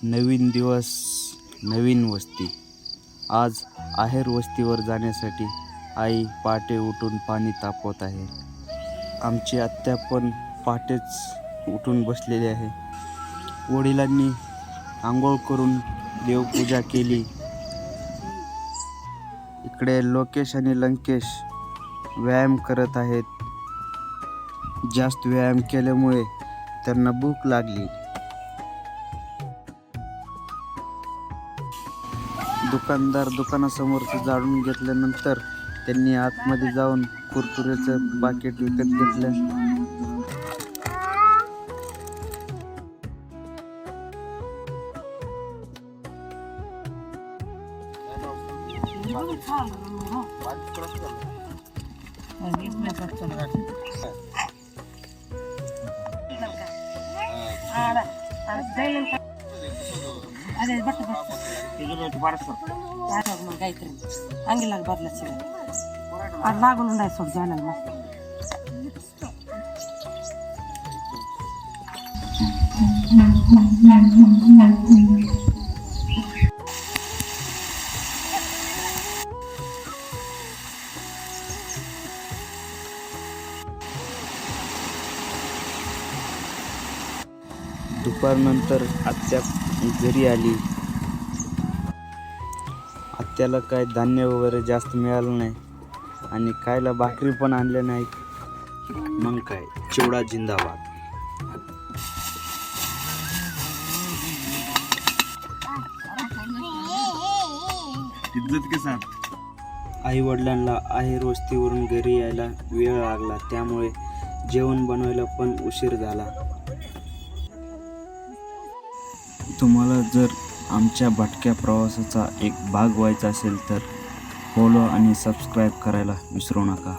नवीन दिवस, नवीन वस्ती. आज आहेर वस्तीवर जाण्यासाठी आई पहाटे उठून पाणी तापवत आहे. आमची आत्या पण पहाटेच उठून बसलेली आहे. वडिलांनी आंघोळ करून देवपूजा केली. इकडे लोकेश आणि लंकेश व्यायाम करत आहेत. जास्त व्यायाम केल्यामुळे त्यांना भूक लागली. दुकानदार दुकानासमोरचं जाळून घेतल्यानंतर त्यांनी आतमध्ये जाऊन कुरकुरेचं पाकिट विकत घेतलं. ಅದೇ ಬಟ್ಟೆ गायत्री अंगीला बदला लागून नाही सोड जायला मस्त. दुपारनंतर आत्या घरी आली. आत्याला काय धान्य वगैरे जास्त मिळालं नाही आणि खायला भाकरी पण आणल्या नाहीत. मग काय, चिवडा जिंदाबाद. इज्जत के साथ. आई वडिलांना आहेर वस्तीवरून घरी यायला वेळ लागला, त्यामुळे जेवण बनवायला पण उशीर झाला. तुम्हाला जर आमच्या भटक्या प्रवासाचा एक भाग व्हायचा असेल तर फॉलो आणि सबस्क्राईब करायला विसरू नका.